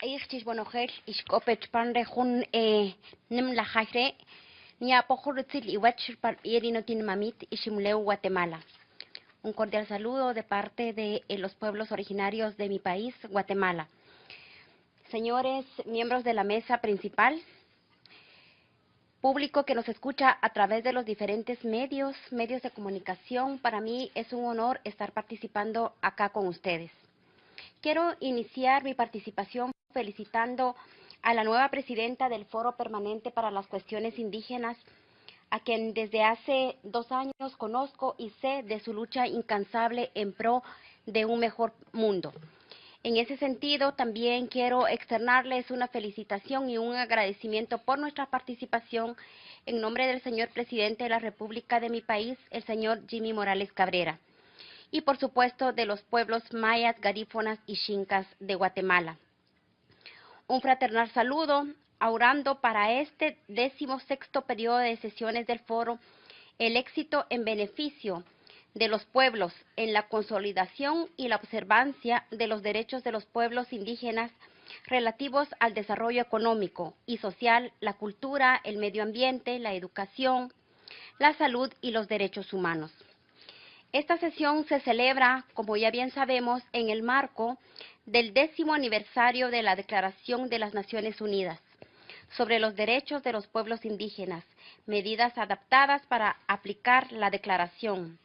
Ichtis bonogel iskopech panre jun nim la jajre ni apojurutzil iwach par irino tin mamit ishimleu Guatemala. Un cordial saludo de parte de los pueblos originarios de mi país, Guatemala. Señores miembros de la mesa principal, público que nos escucha a través de los diferentes medios de comunicación, para mí es un honor estar participando acá con ustedes. Quiero iniciar mi participación felicitando a la nueva presidenta del Foro Permanente para las Cuestiones Indígenas, a quien desde hace 2 años conozco y sé de su lucha incansable en pro de un mejor mundo. En ese sentido, también quiero externarles una felicitación y un agradecimiento por nuestra participación en nombre del señor presidente de la República de mi país, el señor Jimmy Morales Cabrera, y por supuesto de los pueblos mayas, garífonas y xincas de Guatemala. Un fraternal saludo, augurando para este 16º periodo de sesiones del foro el éxito en beneficio de los pueblos en la consolidación y la observancia de los derechos de los pueblos indígenas relativos al desarrollo económico y social, la cultura, el medio ambiente, la educación, la salud y los derechos humanos. Esta sesión se celebra, como ya bien sabemos, en el marco del 10º aniversario de la Declaración de las Naciones Unidas sobre los Derechos de los Pueblos Indígenas, medidas adaptadas para aplicar la declaración,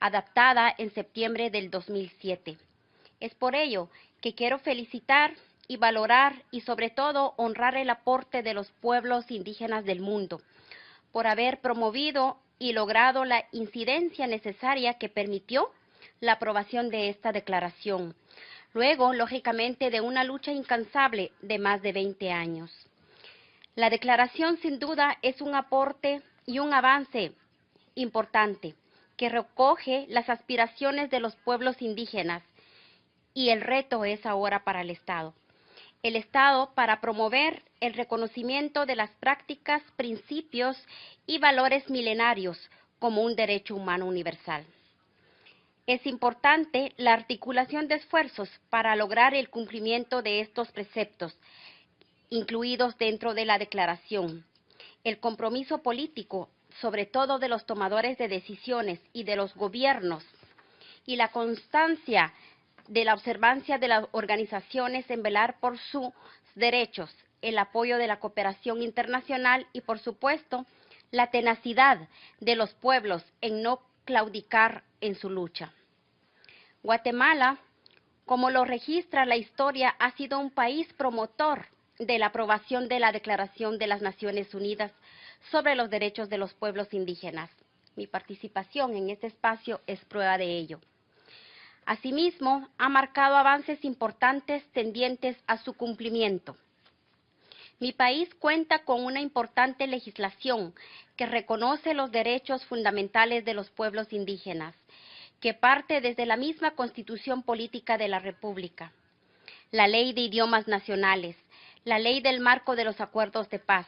adaptada en septiembre del 2007. Es por ello que quiero felicitar y valorar y sobre todo honrar el aporte de los pueblos indígenas del mundo por haber promovido y logrado la incidencia necesaria que permitió la aprobación de esta declaración. Luego, lógicamente, de una lucha incansable de más de 20 años. La declaración, sin duda, es un aporte y un avance importante que recoge las aspiraciones de los pueblos indígenas y el reto es ahora para el Estado. El Estado para promover el reconocimiento de las prácticas, principios y valores milenarios como un derecho humano universal. Es importante la articulación de esfuerzos para lograr el cumplimiento de estos preceptos, incluidos dentro de la declaración. El compromiso político, sobre todo de los tomadores de decisiones y de los gobiernos, y la constancia de la observancia de las organizaciones en velar por sus derechos, el apoyo de la cooperación internacional y, por supuesto, la tenacidad de los pueblos en no claudicar en su lucha. Guatemala, como lo registra la historia, ha sido un país promotor de la aprobación de la Declaración de las Naciones Unidas sobre los Derechos de los Pueblos Indígenas. Mi participación en este espacio es prueba de ello. Asimismo, ha marcado avances importantes tendientes a su cumplimiento. Mi país cuenta con una importante legislación que reconoce los derechos fundamentales de los pueblos indígenas, que parte desde la misma Constitución Política de la República, la Ley de Idiomas Nacionales, la Ley del Marco de los Acuerdos de Paz,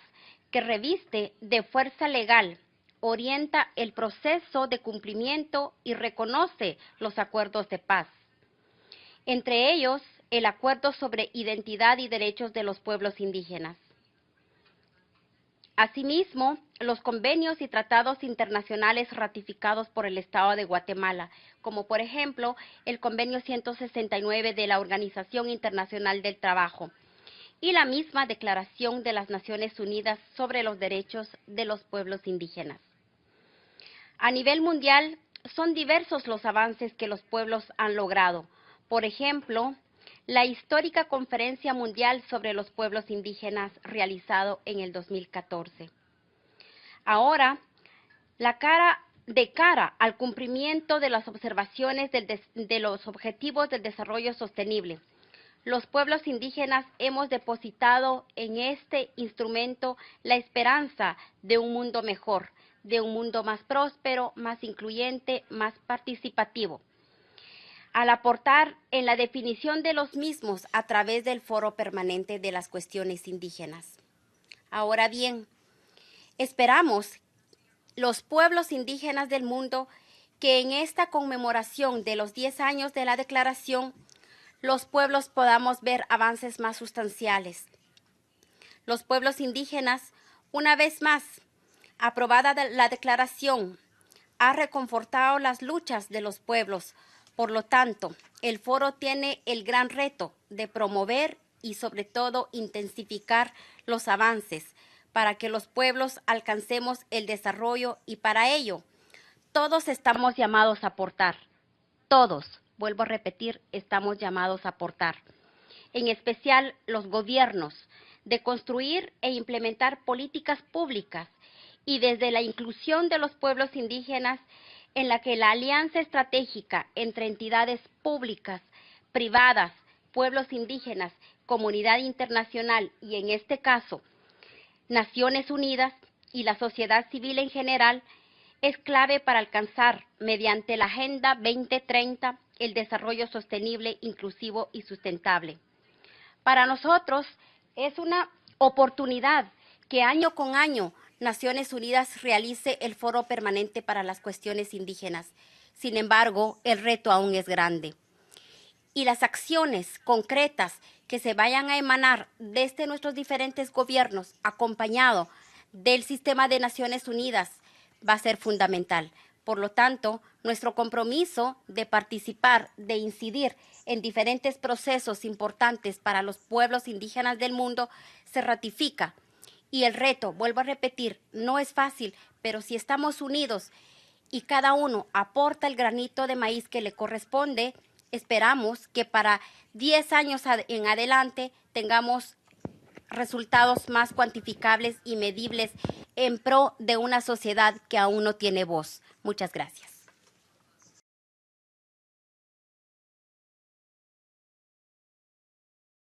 que reviste de fuerza legal, orienta el proceso de cumplimiento y reconoce los acuerdos de paz. Entre ellos, el Acuerdo sobre Identidad y Derechos de los Pueblos Indígenas. Asimismo, los convenios y tratados internacionales ratificados por el Estado de Guatemala, como por ejemplo el Convenio 169 de la Organización Internacional del Trabajo y la misma Declaración de las Naciones Unidas sobre los Derechos de los Pueblos Indígenas. A nivel mundial, son diversos los avances que los pueblos han logrado. Por ejemplo, la histórica Conferencia Mundial sobre los Pueblos Indígenas realizado en el 2014. Ahora, de cara al cumplimiento de las observaciones de los Objetivos del Desarrollo Sostenible, los pueblos indígenas hemos depositado en este instrumento la esperanza de un mundo mejor, de un mundo más próspero, más incluyente, más participativo, al aportar en la definición de los mismos a través del Foro Permanente de las Cuestiones Indígenas. Ahora bien, esperamos los pueblos indígenas del mundo que en esta conmemoración de los 10 años de la Declaración los pueblos podamos ver avances más sustanciales. Los pueblos indígenas, una vez más, aprobada la declaración, ha reconfortado las luchas de los pueblos. Por lo tanto, el foro tiene el gran reto de promover y sobre todo intensificar los avances para que los pueblos alcancemos el desarrollo y para ello todos estamos llamados a aportar. Todos, vuelvo a repetir, estamos llamados a aportar. En especial los gobiernos, de construir e implementar políticas públicas y desde la inclusión de los pueblos indígenas en la que la alianza estratégica entre entidades públicas, privadas, pueblos indígenas, comunidad internacional y en este caso Naciones Unidas y la sociedad civil en general es clave para alcanzar mediante la Agenda 2030 el desarrollo sostenible, inclusivo y sustentable. Para nosotros es una oportunidad que año con año Naciones Unidas realice el Foro Permanente para las Cuestiones Indígenas. Sin embargo, el reto aún es grande. Y las acciones concretas que se vayan a emanar desde nuestros diferentes gobiernos, acompañado del sistema de Naciones Unidas, va a ser fundamental. Por lo tanto, nuestro compromiso de participar, de incidir en diferentes procesos importantes para los pueblos indígenas del mundo se ratifica. Y el reto, vuelvo a repetir, no es fácil, pero si estamos unidos y cada uno aporta el granito de maíz que le corresponde, esperamos que para 10 años en adelante tengamos resultados más cuantificables y medibles en pro de una sociedad que aún no tiene voz. Muchas gracias.